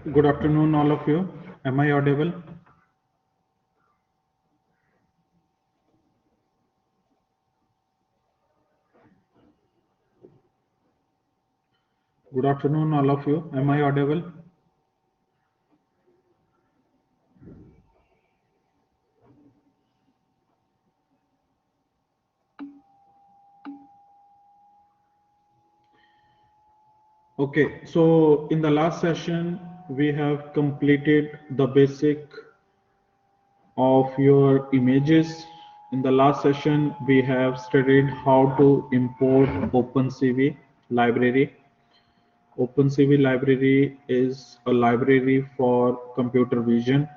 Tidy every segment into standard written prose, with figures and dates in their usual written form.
Good afternoon, all of you. Am I audible? Good afternoon, all of you. Am I audible? Okay, so in the last session, we have completed the basic of your images. In the last session, we have studied how to import OpenCV library. OpenCV library is a library for computer vision.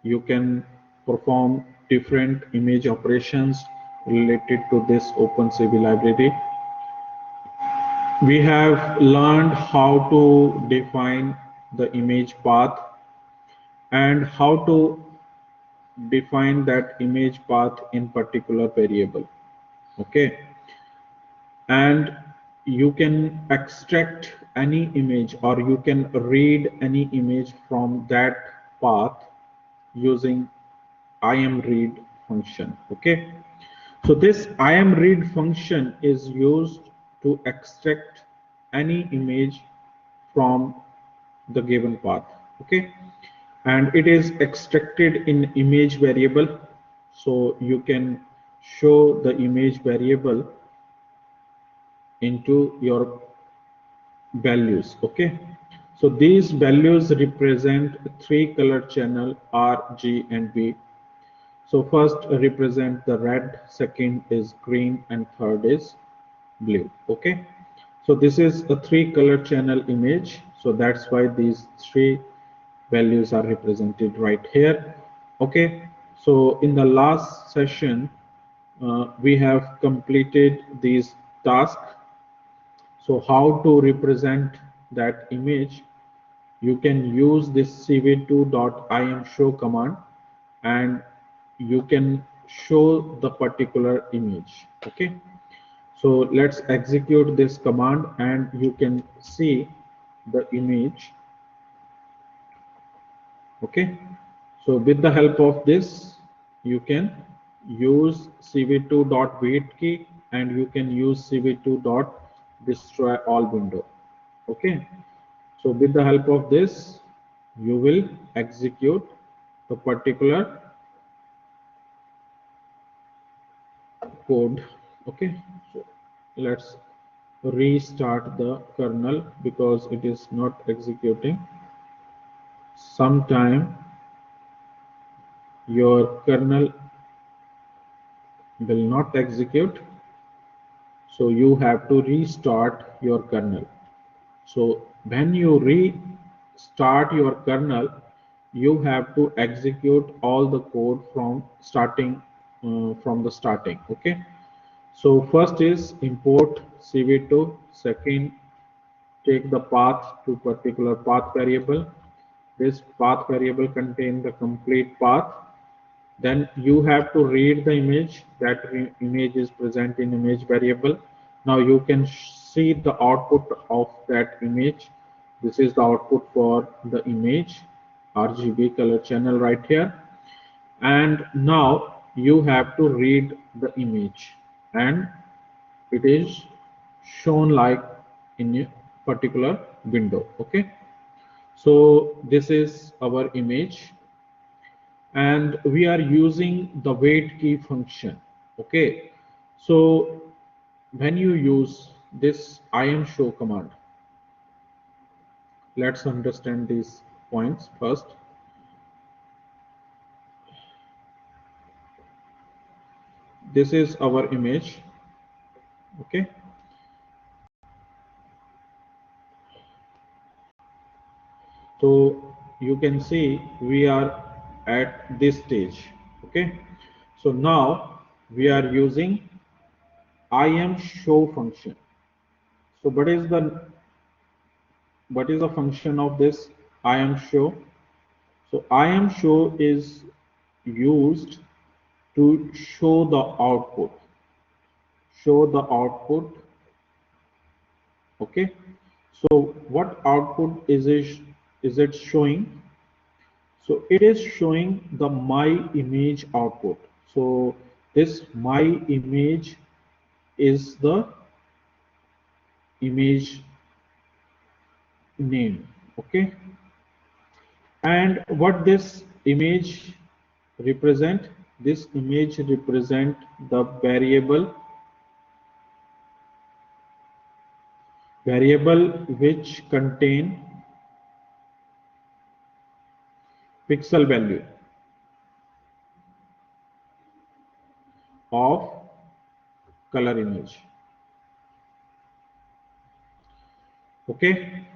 You can perform different image operations related to this OpenCV library. We have learned how to define the image path and how to define that image path in particular variable. Okay, and you can extract any image or you can read any image from that path using imread function. Okay, so this imread function is used to extract any image from the given path. Okay, and it is extracted in image variable, so you can show the image variable into your values. Okay, so these values represent three color channel R, G and B. So first represent the red, second is green and third is blue. Okay, so this is a three color channel image, so that's why these three values are represented right here. Okay, so in the last session we have completed these tasks. So how to represent that image? You can use this cv2.imshow command and you can show the particular image. Okay, so let's execute this command and you can see the image. Okay, so with the help of this you can use cv2.wait key and you can use cv2.destroy all window. Okay, so with the help of this you will execute the particular code. Okay, so let's restart the kernel because it is not executing. Sometime your kernel will not execute, so you have to restart your kernel. So when you restart your kernel, you have to execute all the code from starting, from the starting. Okay, so first is import cv2, second take the path to particular path variable. This path variable contain the complete path. Then you have to read the image. That image is present in image variable. Now you can see the output of that image. This is the output for the image, RGB color channel right here. And now you have to read the image and it is shown like in a particular window. Okay, so this is our image and we are using the wait key function. Okay, so when you use this imshow command, let's understand these points first. This is our image. Okay, so you can see we are at this stage. Okay, so now we are using imshow function. So what is the function of this imshow? So imshow is used to show the output. Show the output. Okay. So what output is it is it showing? So it is showing the my image output. So this my image is the image name. Okay, and what this image represent? This image represent the variable which contain pixel value of color image. Okay,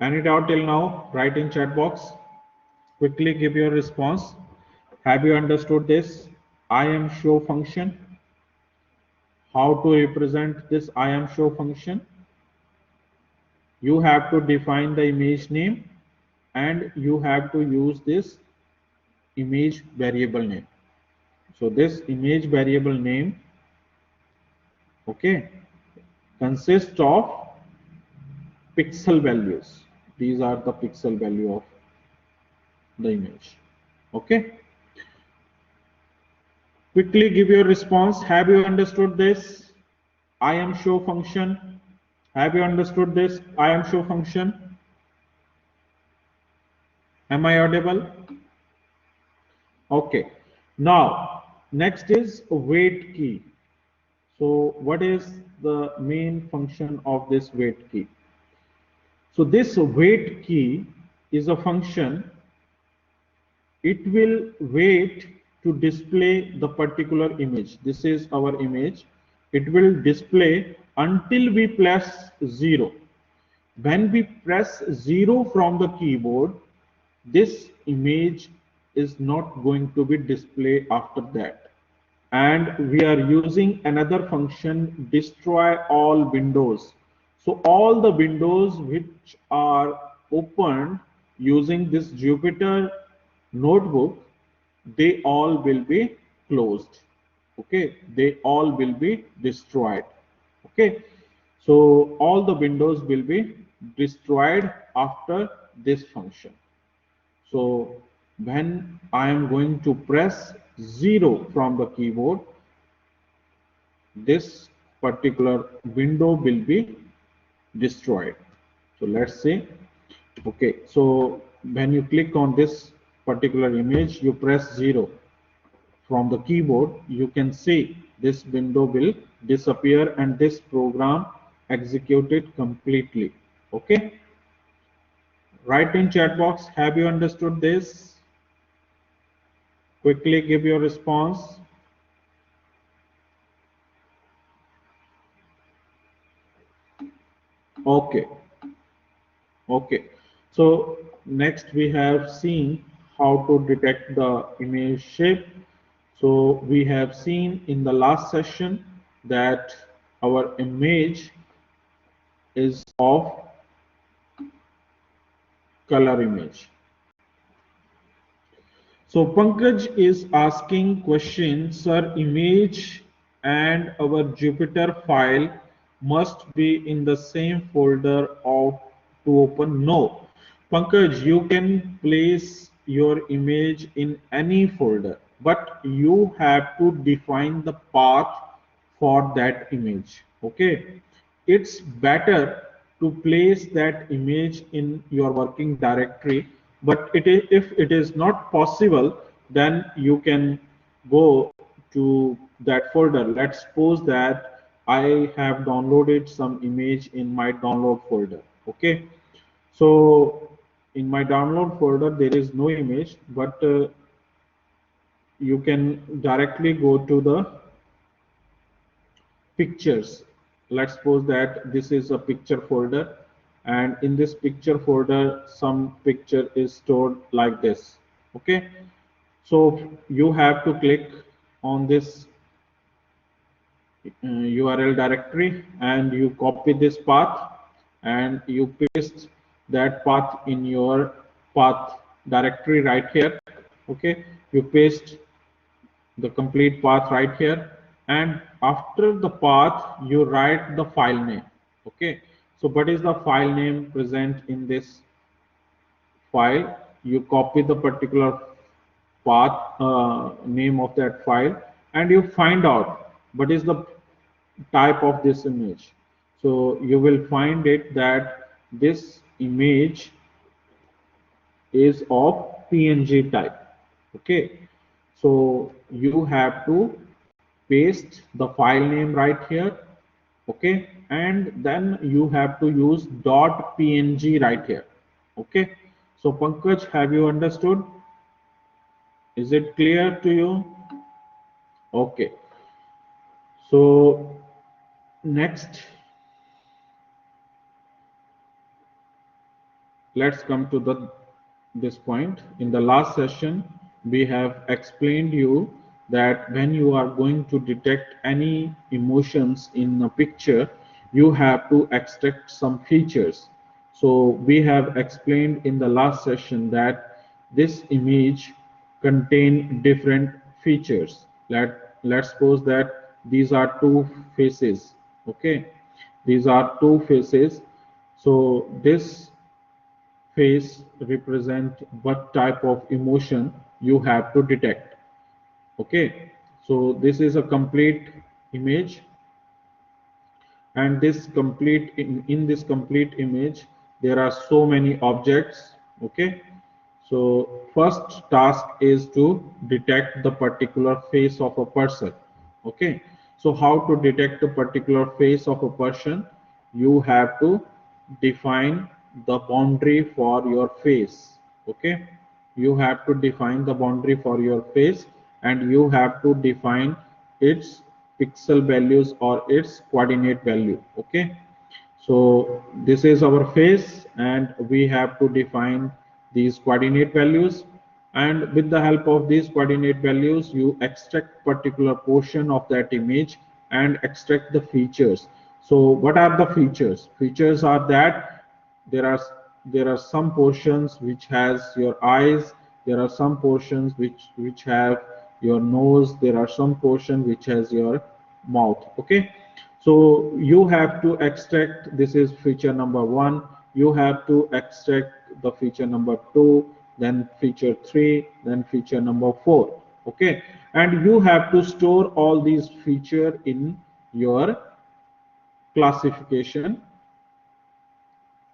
any doubt till now? Write in chat box. Quickly give your response. Have you understood this I am show function? How to represent this I am show function? You have to define the image name and you have to use this image variable name. So this image variable name, okay, consists of pixel values. These are the pixel value of the image. Okay, quickly give your response. Have you understood this I am show function? Have you understood this I am show function? Am I audible? Okay, now next is wait key. So what is the main function of this wait key? So this wait key is a function. It will wait to display the particular image. This is our image. It will display until we press 0. When we press 0 from the keyboard, this image is not going to be displayed after that. And we are using another function, destroy all windows. So all the windows which are opened using this Jupyter notebook, they all will be closed. Okay, they all will be destroyed. Okay, so all the windows will be destroyed after this function. So when I am going to press 0 from the keyboard, this particular window will be destroyed. So let's say, okay, so when you click on this particular image, you press 0 from the keyboard, you can see this window will disappear and this program executed completely. Okay, write in chat box, have you understood this? Quickly give your response. Okay, okay, so next we have seen how to detect the image shape. So we have seen in the last session that our image is of color image. So Pankaj is asking question, sir, image and our Jupyter file must be in the same folder of to open. No, Pankaj, you can place your image in any folder, but you have to define the path for that image. Okay, it's better to place that image in your working directory, but if it is not possible, then you can go to that folder. Let's suppose that I have downloaded some image in my download folder. Okay, so in my download folder there is no image, but you can directly go to the pictures. Let's suppose that this is a picture folder, and in this picture folder some picture is stored like this. Okay, so you have to click on this URL directory and you copy this path and you paste that path in your path directory right here. Okay, you paste the complete path right here, and after the path you write the file name. Okay, so what is the file name present in this file, you copy the particular path name of that file, and you find out what is the type of this image. So you will find it that this image is of PNG type. Okay, so you have to paste the file name right here. Okay, and then you have to use .png right here. Okay, so Pankaj, have you understood? Is it clear to you? Okay, so next, let's come to this point. In the last session, we have explained you that when you are going to detect any emotions in a picture, you have to extract some features. So we have explained in the last session that this image contain different features. Let's suppose that these are two faces. Okay, these are two faces. So this face represent what type of emotion you have to detect. Okay, so this is a complete image, and this complete in this complete image there are so many objects. Okay, so first task is to detect the particular face of a person. Okay, so how to detect the particular face of a person? You have to define the boundary for your face. Okay, you have to define the boundary for your face, and you have to define its pixel values or its coordinate value. Okay, so this is our face, and we have to define these coordinate values, and with the help of these coordinate values you extract particular portion of that image and extract the features. So what are the features? Features are that there are there are some portions which has your eyes, there are some portions which have your nose, there are some portion which has your mouth. Okay, so you have to extract, this is feature number 1, you have to extract the feature number 2, then feature 3, then feature number 4. Okay, and you have to store all these feature in your classification.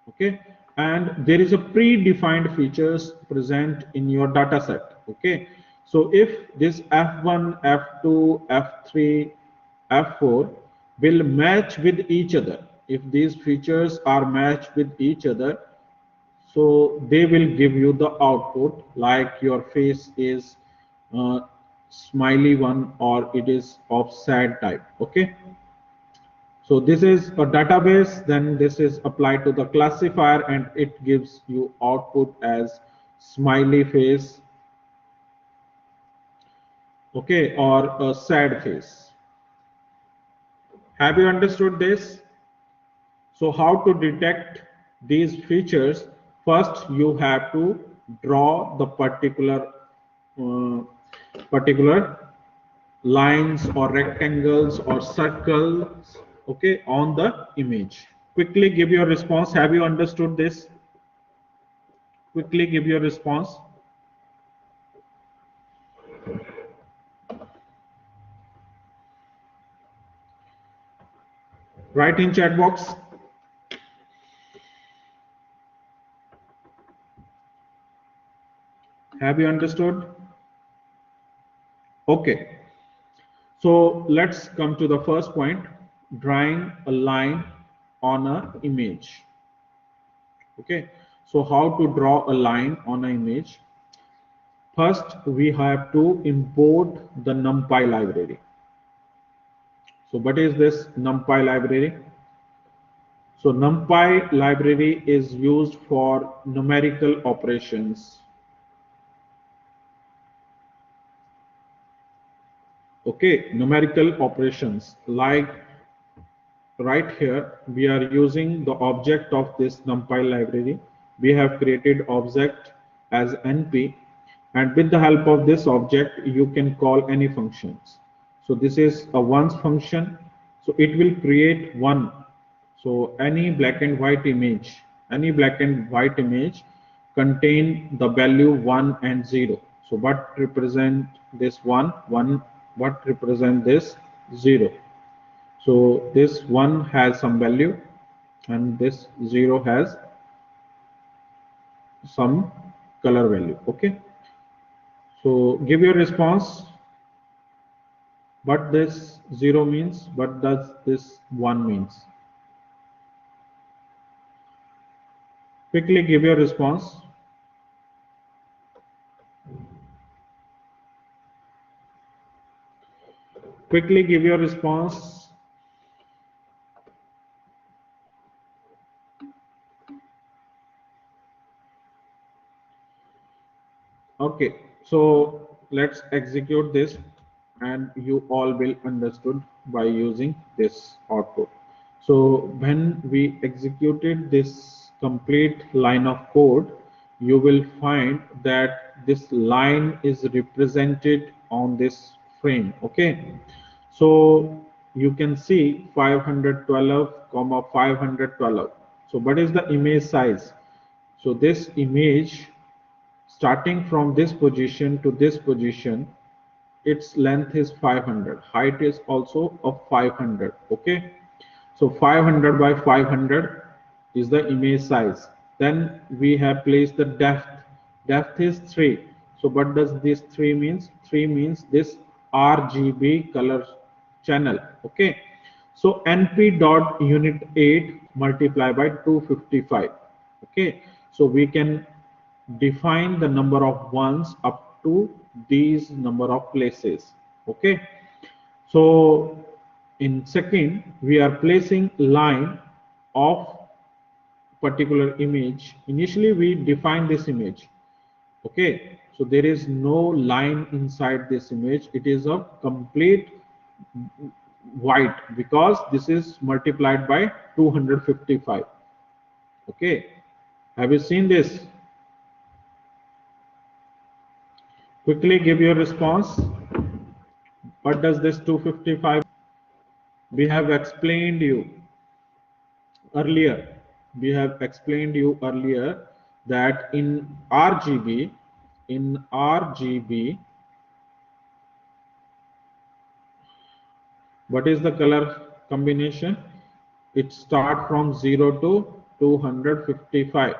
Okay, and there is a predefined features present in your data set. Okay, so if this f1, f2, f3, f4 will match with each other, if these features are matched with each other, so they will give you the output like your face is smiley one or it is of sad type. Okay, so this is a database, then this is applied to the classifier and it gives you output as smiley face, okay, or a sad face. Have you understood this? So how to detect these features? First, you have to draw the uh, particular lines or rectangles or circles, okay, on the image. Quickly give your response. Have you understood this? Quickly give your response. Write in chat box. Have you understood? Okay, so let's come to the first point, drawing a line on an image. Okay, so how to draw a line on an image? First, we have to import the NumPy library. So what is this NumPy library? So NumPy library is used for numerical operations. Okay, numerical operations like right here we are using the object of this NumPy library. We have created object as np, and with the help of this object you can call any functions. So this is a once function, so it will create one. So any black and white image contain the value 1 and 0. So what represent this 1? What represent this 0? So this 1 has some value and this 0 has some color value. Okay. So give your response. What this 0 means, what does this 1 means? Quickly give your response. Quickly give your response. Okay, so let's execute this and you all will understood by using this output. So when we executed this complete line of code, you will find that this line is represented on this frame. Okay, so you can see 512 comma 512. So what is the image size? So this image, starting from this position to this position, its length is 500, height is also of 500. Okay, so 500 by 500 is the image size. Then we have placed the depth is 3. So what does this 3 means? 3 means this RGB color channel. Okay, so np dot unit 8 multiply by 255. Okay, so we can define the number of ones up to these number of places. Okay, so in second we are placing line of particular image. Initially we define this image. Okay, so there is no line inside this image, it is a complete white because this is multiplied by 255. Okay, have you seen this? Quickly give your response. What does this 255? We have explained you earlier. We have explained you earlier that in RGB, what is the color combination? It starts from 0 to 255.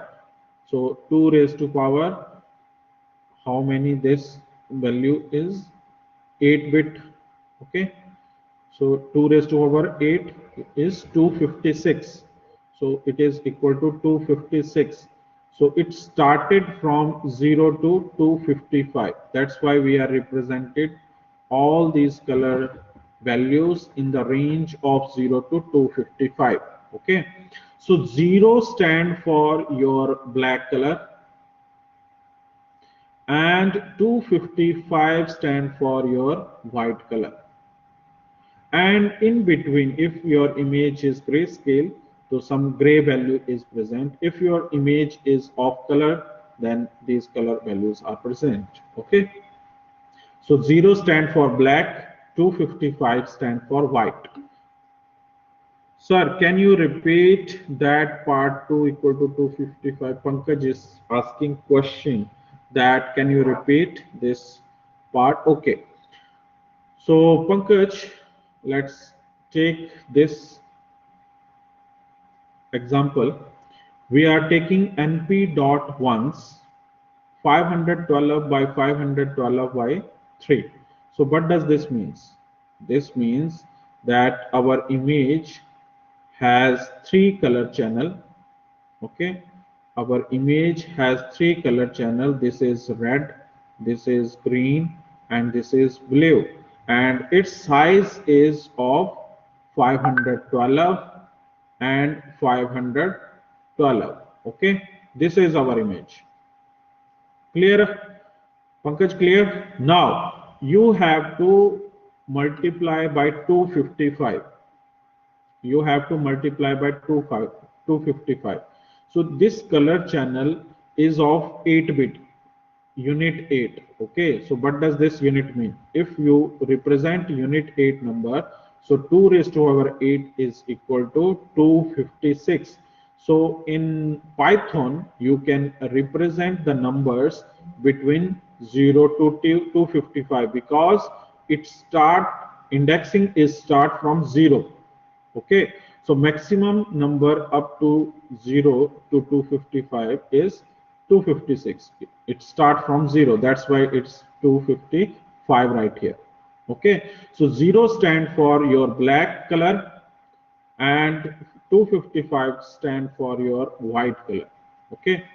So 2 raised to power, how many this value is? 8-bit. Okay, so 2 raised to power 8 is 256. So it is equal to 256. So it started from 0 to 255. That's why we are represented all these color values in the range of 0 to 255. Okay, so 0 stand for your black color and 255 stand for your white color. And in between, if your image is grayscale, so some gray value is present. If your image is off color, then these color values are present. Okay, so 0 stand for black, 255 stand for white. Sir, can you repeat that part 2 equal to 255? Pankaj is asking question that can you repeat this part? Okay, so Pankaj, let's take this example. We are taking np dot ones 512 by 512 by 3. So what does this means? This means that our image has 3 color channel. Okay, our image has 3 color channel. This is red, this is green, and this is blue, and its size is of 512 and 512. Okay, this is our image. Clear, Pankaj? Clear? Now you have to multiply by 255. You have to multiply by 255. So this color channel is of 8-bit, unit 8. Okay, so what does this unit mean? If you represent unit 8 number, so 2 raised to power 8 is equal to 256. So in Python, you can represent the numbers between 0 to 255 because it start indexing is start from 0. Okay, so maximum number up to 0 to 255 is 256. It start from 0. That's why it's 255 right here. Okay, so 0 stand for your black color and 255 stand for your white color. Okay,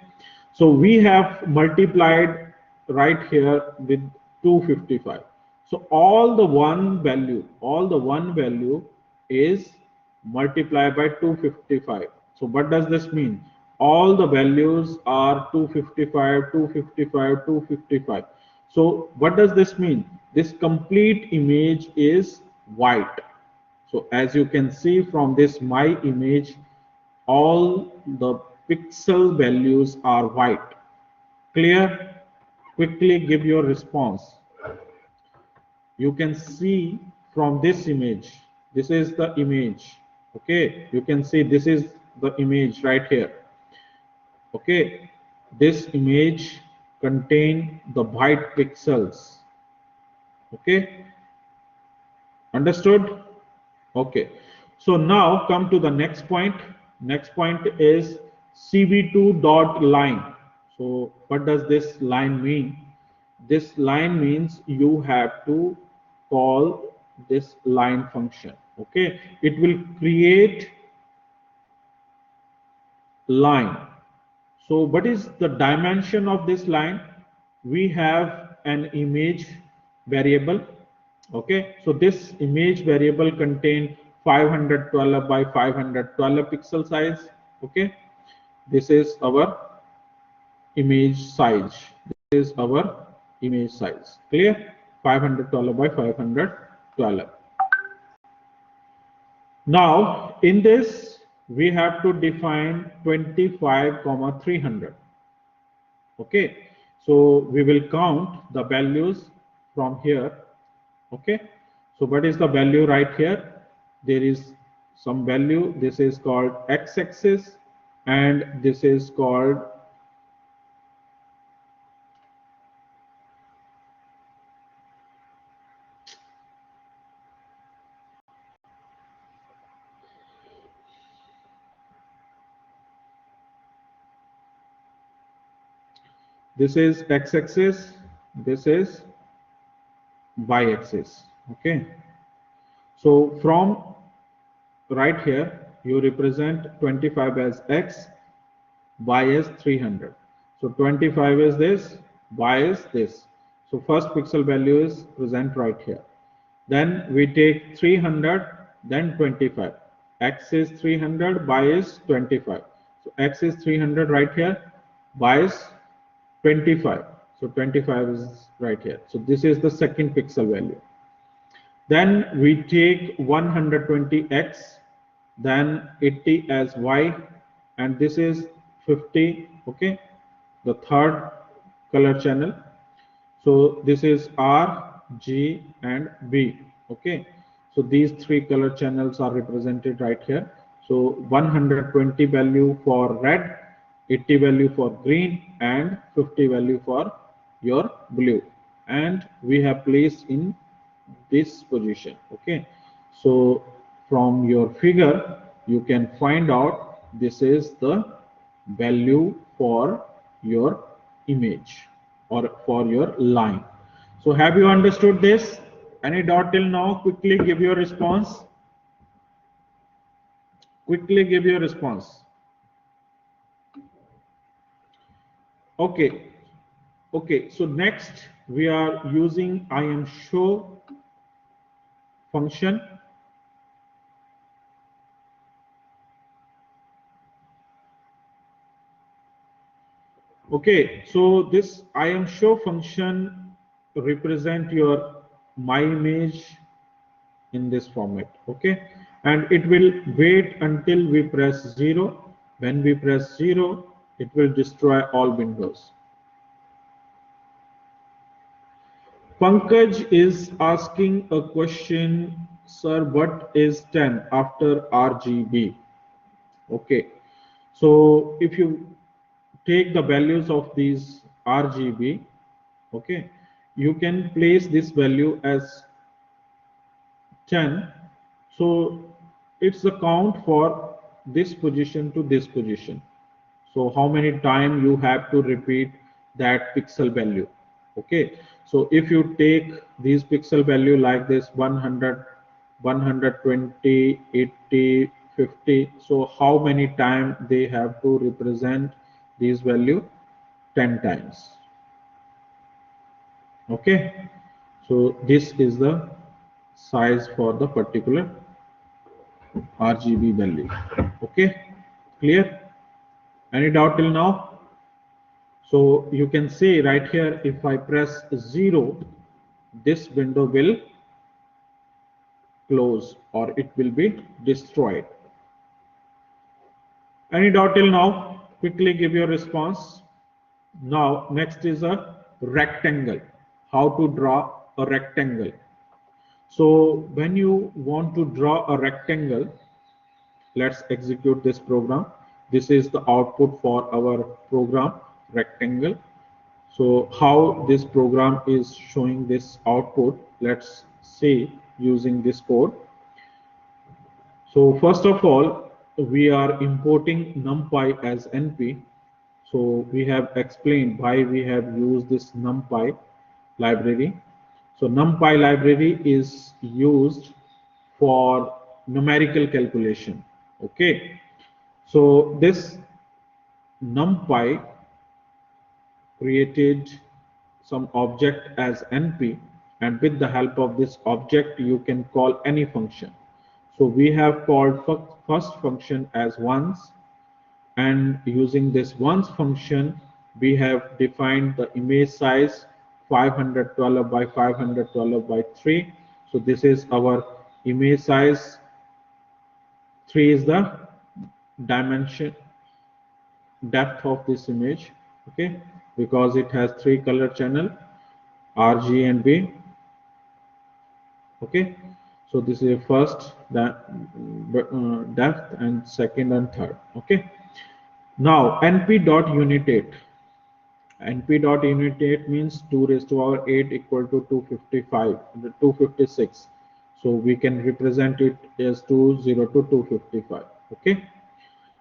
so we have multiplied right here with 255. So all the one value is multiplied by 255. So what does this mean? All the values are 255, 255, 255. So what does this mean? This complete image is white. So as you can see from this my image, all the pixel values are white. Clear? Quickly give your response. You can see from this image, this is the image. Okay, you can see this is the image right here. Okay, this image contain the white pixels. Okay, understood? Okay, so now come to the next point. Next point is cv2 dot line. So what does this line mean? This line means you have to call this line function. Okay, it will create line. So what is the dimension of this line? We have an image variable. Okay, so this image variable contain 512 by 512 pixel size. Okay, this is our image size. This is our image size. Clear? 512 by 512. Now in this we have to define 25 comma 300. Okay, so we will count the values from here. Okay, so what is the value right here? There is some value. This is called x-axis and this is called this is x-axis, this is y-axis. Okay, so from right here you represent 25 as x, y is 300. So 25 is this, y is this. So first pixel value is present right here. Then we take 300, then 25. X is 300, y is 25. So x is 300 right here, y is 25. So 25 is right here. So this is the second pixel value. Then we take 120x, then 80 as y, and this is 50. Okay, the third color channel. So this is R, G, and B. Okay, so these three color channels are represented right here. So 120 value for red, 80 value for green, and 50 value for your blue. And we have placed in this position. Okay, so from your figure you can find out this is the value for your image or for your line. So have you understood this? Any doubt till now? Quickly give your response. Quickly give your response. Okay, okay, so next we are using IamShow function. Okay, so this IamShow function represent your my image in this format. Okay, and it will wait until we press 0. When we press 0, it will destroy all windows. Pankaj is asking a question, sir, what is 10 after RGB? Okay, So if you take the values of these RGB, okay, you can place this value as 10. So it's the count for this position to this position. So how many times you have to repeat that pixel value. Okay, so if you take these pixel value like this 100, 120, 80, 50, so how many times they have to represent these value? 10 times. Okay, so this is the size for the particular RGB value. Okay, clear? Any doubt till now? So you can see right here, if I press 0, this window will close or it will be destroyed. Any doubt till now? Quickly give your response. Now, next is a rectangle. How to draw a rectangle. So when you want to draw a rectangle, let's execute this program. This is the output for our program rectangle. So how this program is showing this output, let's see using this code. So first of all, we are importing NumPy as NP. So we have explained why we have used this NumPy library. So NumPy library is used for numerical calculation. Okay. So this NumPy created some object as NP, and with the help of this object you can call any function. So we have called first function as ones, and using this ones function we have defined the image size 512 by 512 by 3. So this is our image size. 3 is the dimension depth of this image, okay, because it has 3 color channel RG and B. Okay, so this is first depth and second and third. Okay, now np.unitate. np.unitate means 2 raised to power 8 equal to 255, 256. So we can represent it as 20 to 255. Okay,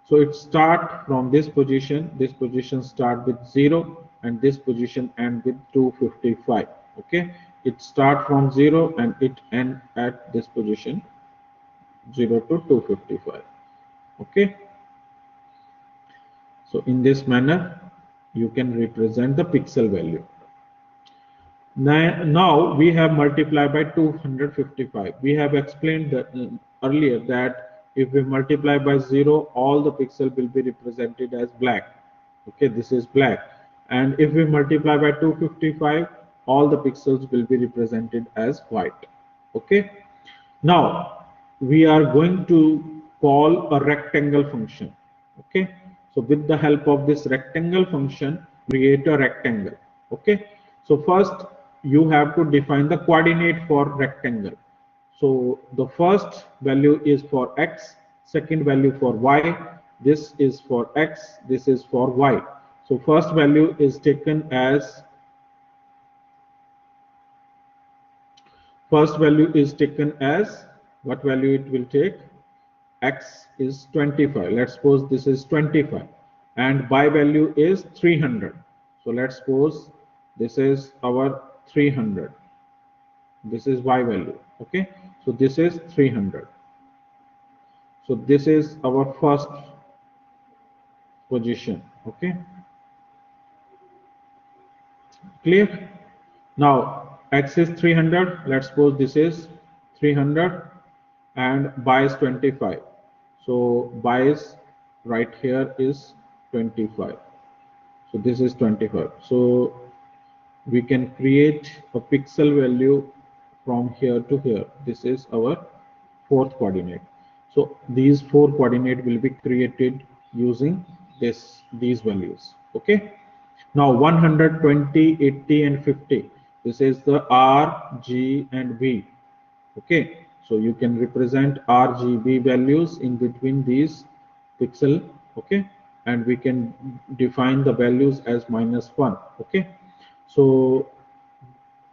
so it start from this position start with 0, and this position end with 255. Okay, it start from 0 and it end at this position 0 to 255. Okay, so in this manner you can represent the pixel value. Now we have multiplied by 255. We have explained that, earlier that if we multiply by 0, all the pixel will be represented as black. Okay, this is black. And if we multiply by 255, all the pixels will be represented as white. Okay. Now we are going to call a rectangle function. Okay. So with the help of this rectangle function, create a rectangle. Okay. So first you have to define the coordinate for rectangle. So the first value is for x, second value for y, this is for x, this is for y. So first value is taken as what value it will take? X is 25. Let's suppose this is 25 and y value is 300. So let's suppose this is our 300. This is y value. Okay, so this is 300. So this is our first position. Okay, clear? Now x is 300. Let's suppose this is 300 and y is 25. So y is right here is 25. So this is 25. So we can create a pixel value from here to here. This is our fourth coordinate. So these 4 coordinate will be created using these values. Okay. Now 120, 80 and 50. This is the R, G and B. Okay. So you can represent R, G, B values in between these pixel. Okay. and we can define the values as -1. Okay, so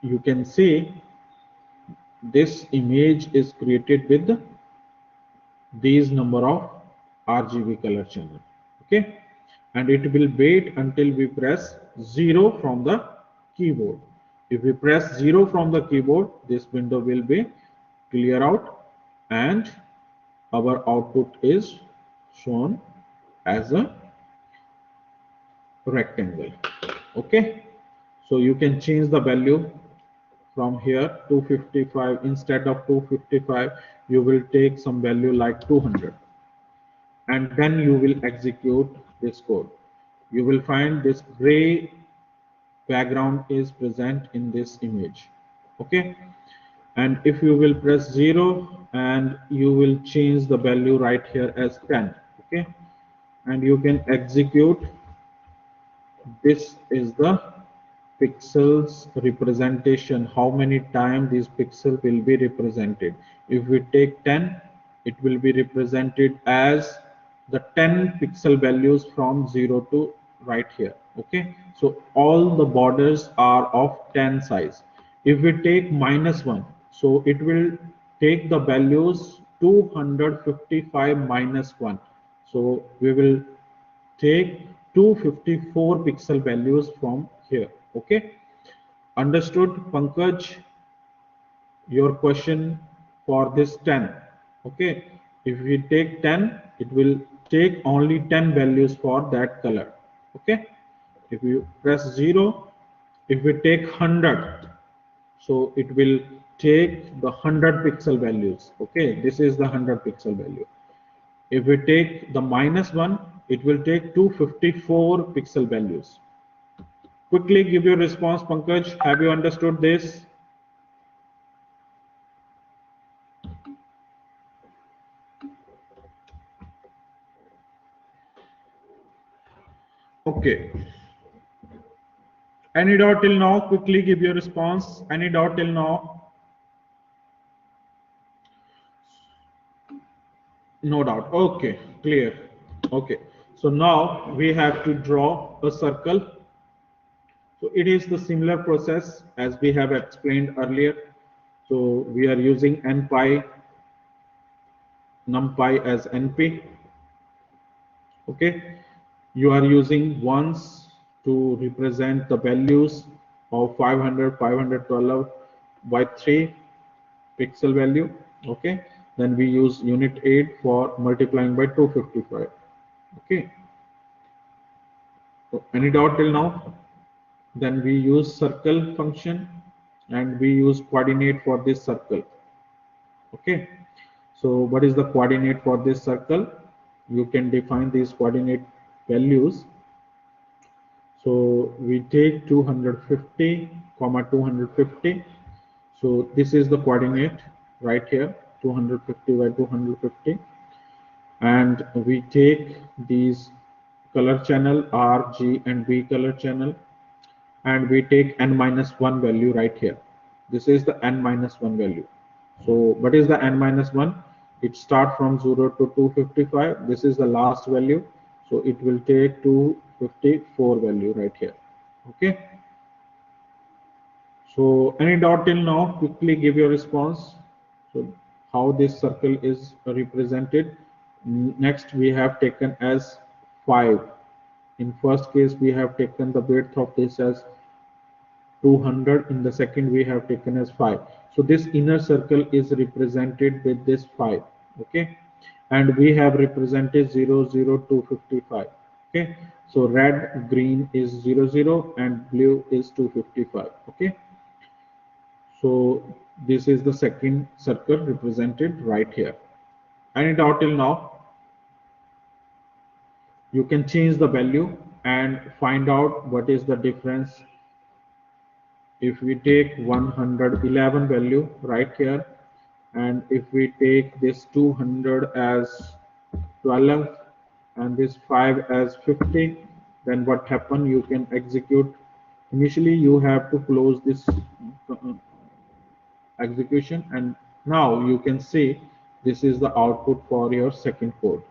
you can see this image is created with these number of RGB color channel. Okay, and it will wait until we press 0 from the keyboard. If we press 0 from the keyboard, this window will be clear out and our output is shown as a rectangle. Okay, so you can change the value from here. 255, instead of 255 you will take some value like 200, and then you will execute this code. You will find this gray background is present in this image. Okay, and if you will press 0 and you will change the value right here as 10. Okay, and you can execute. This is the pixels representation, how many times these pixels will be represented. If we take 10, it will be represented as the 10 pixel values from 0 to right here. Okay, so all the borders are of 10 size. If we take -1, so it will take the values 255 -1. So we will take 254 pixel values from here. Okay, understood, Pankaj, your question for this 10. Okay, if we take 10, it will take only 10 values for that color. Okay, if you press 0, if we take 100, so it will take the 100 pixel values. Okay, this is the 100 pixel value. If we take the -1, it will take 254 pixel values. Quickly give your response, Pankaj. Have you understood this? Okay. Any doubt till now? Quickly give your response. Any doubt till now? No doubt. Okay, clear. Okay. So now we have to draw a circle. So it is the similar process as we have explained earlier. So we are using NPy, NumPy as NP. Okay, you are using ones to represent the values of 500, 512 by 3 pixel value. Okay, then we use unit 8 for multiplying by 255. Okay, so any doubt till now? Then we use circle function and we use coordinate for this circle. Okay, so what is the coordinate for this circle? You can define these coordinate values. So we take 250 comma 250. So this is the coordinate right here, 250 by 250, and we take these color channel R, G and B color channel, and we take n-1 value right here. This is the n-1 value. So what is the n-1? It starts from 0 to 255. This is the last value. So it will take 254 value right here. Okay. So any doubt till now? Quickly give your response. So how this circle is represented. Next we have taken as 5. In first case we have taken the width of this as 200. In the second we have taken as 5. So this inner circle is represented with this 5. Okay, and we have represented 0 0 255. Okay, so red green is 0 0 and blue is 255. Okay, so this is the second circle represented right here. Any doubt till now? You can change the value and find out what is the difference. If we take 111 value right here, and if we take this 200 as 12 and this 5 as 50, then what happen? You can execute. Initially you have to close this execution, and now you can see this is the output for your second code.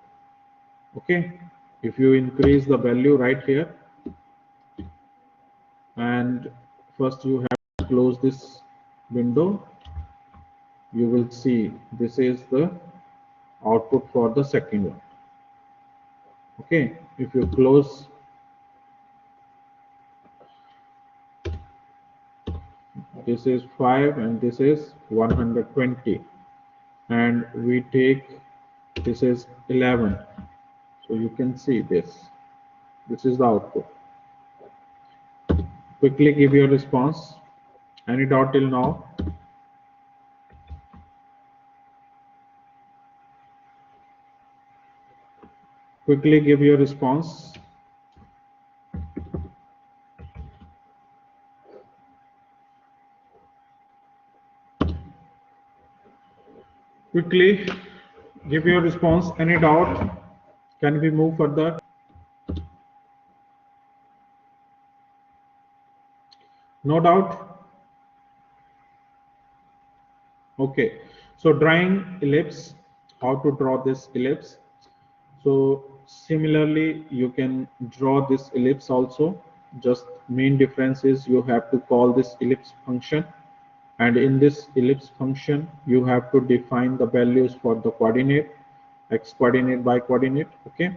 Okay, If you increase the value right here, and first you have to close this window, you will see this is the output for the second one. Okay, if you close, this is 5 and this is 120, and we take this is 11, so you can see this is the output. Quickly give your response. Any doubt till now? Quickly give your response. Quickly give your response. Any doubt? Can we move further? No doubt? Okay. So drawing ellipse, how to draw this ellipse? So similarly, you can draw this ellipse also. Just main difference is you have to call this ellipse function, and in this ellipse function you have to define the values for the coordinate, x coordinate, y coordinate. Okay,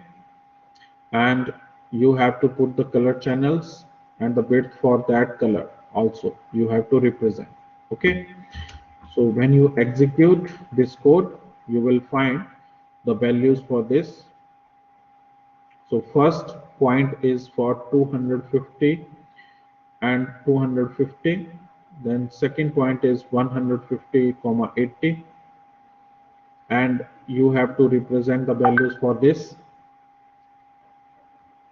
and you have to put the color channels and the width for that color also you have to represent. Okay, so when you execute this code, you will find the values for this. So first point is for 250 and 250, then second point is 150, 80, and you have to represent the values for this,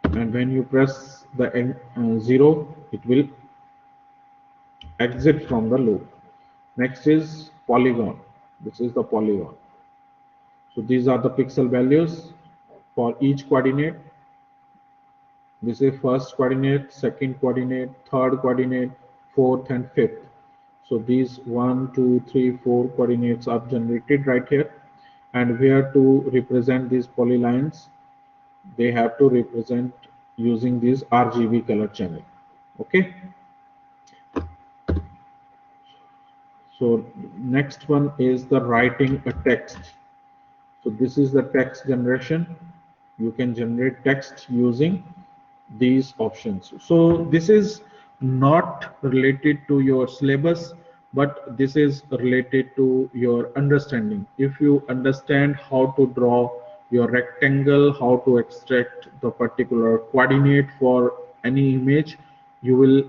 and when you press the end, 0, it will exit from the loop. Next is polygon. This is the polygon. So these are the pixel values for each coordinate. This is first coordinate, second coordinate, third coordinate, fourth and fifth. So these 1, 2, 3, 4 coordinates are generated right here, and where to represent these polylines, they have to represent using this RGB color channel. Okay. So next one is the writing a text. So this is the text generation. You can generate text using these options. So this is not related to your syllabus, but this is related to your understanding. If you understand how to draw your rectangle, how to extract the particular coordinate for any image, you will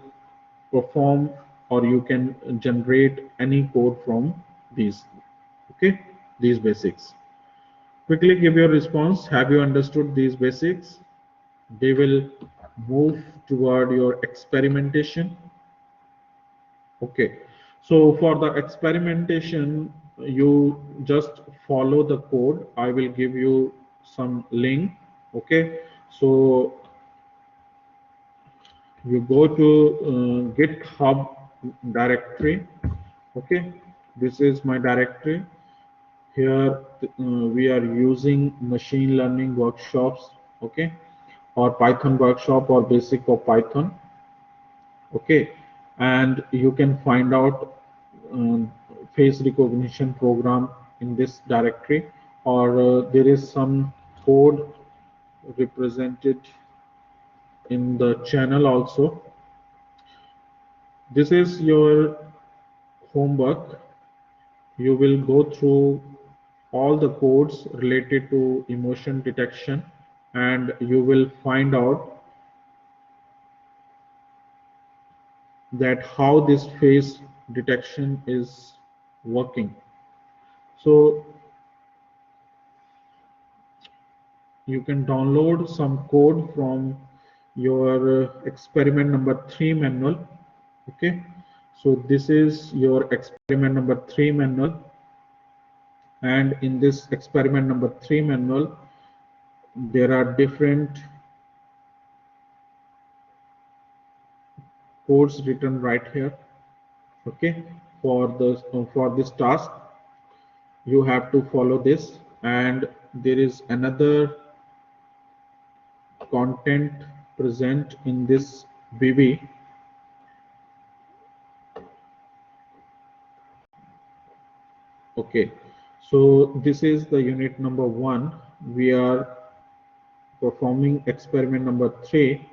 perform or you can generate any code from these. Okay, these basics. Quickly give your response. Have you understood these basics? They will move toward your experimentation. Okay, so for the experimentation, you just follow the code. I will give you some link. Okay, so you go to GitHub directory. Okay, this is my directory. Here we are using machine learning workshops. Okay, or Python workshop or basic of Python. Okay, and you can find out face recognition program in this directory, or there is some code represented in the channel also. This is your homework. You will go through all the codes related to emotion detection, and you will find out that how this face detection is working. So you can download some code from your experiment number 3 manual. Okay, so this is your experiment number 3 manual, and in this experiment number 3 manual there are different codes written right here. Okay, for this task you have to follow this, and there is another content present in this BB. Okay, so this is the unit number 1. We are performing experiment number 3,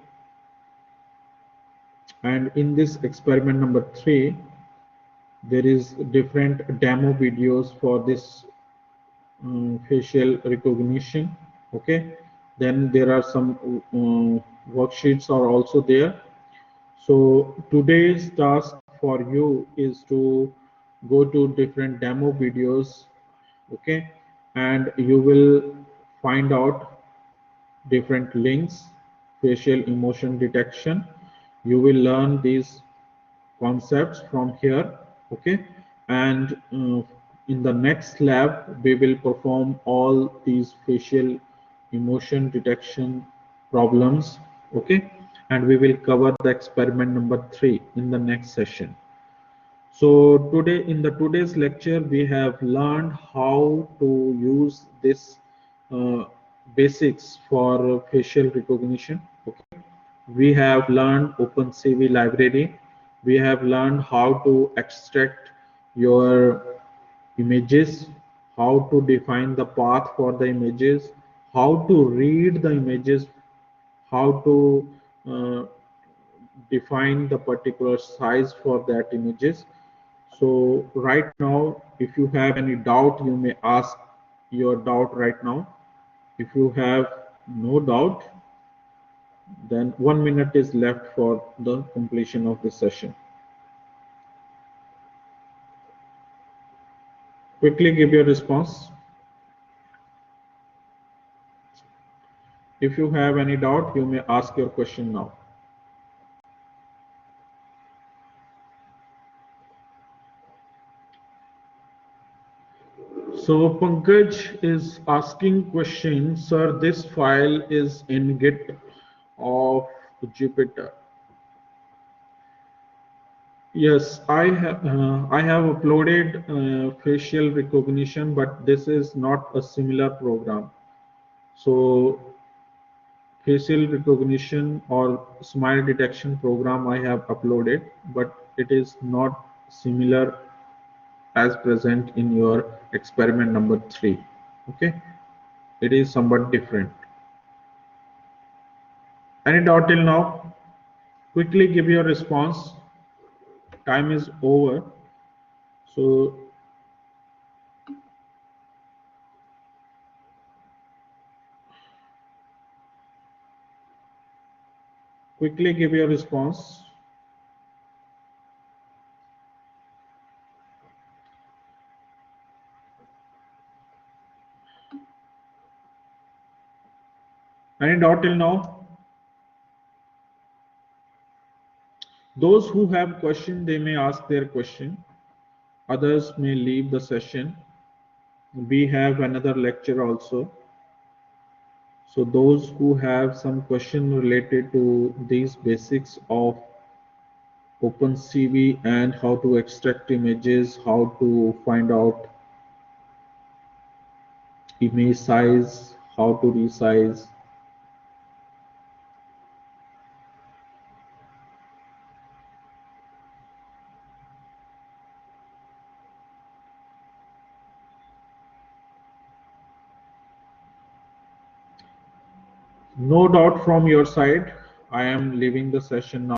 and in this experiment number 3 there is different demo videos for this facial recognition. Okay, then there are some worksheets are also there. So today's task for you is to go to different demo videos. Okay, and you will find out different links, facial emotion detection. You will learn these concepts from here. Okay, and in the next lab we will perform all these facial emotion detection problems. Okay, and we will cover the experiment number 3 in the next session. So today, in the today's lecture, we have learned how to use this uh, basics for facial recognition. Okay, we have learned OpenCV library. We have learned how to extract your images, how to define the path for the images, how to read the images, how to uh, define the particular size for that images. So right now, if you have any doubt, you may ask your doubt right now. If you have no doubt, then 1 minute is left for the completion of the session. Quickly give your response. If you have any doubt, you may ask your question now. So Pankaj is asking question, sir, this file is in Git of Jupyter. Yes, I have uploaded facial recognition, but this is not a similar program. So facial recognition or smile detection program I have uploaded, but it is not similar as present in your experiment number 3. Okay, it is somewhat different. Any doubt till now? Quickly give your response. Time is over. So quickly give your response. Any doubt till now? Those who have question, they may ask their question. Others may leave the session. We have another lecture also. So those who have some question related to these basics of OpenCV and how to extract images, how to find out image size, how to resize. No doubt from your side. I am leaving the session now.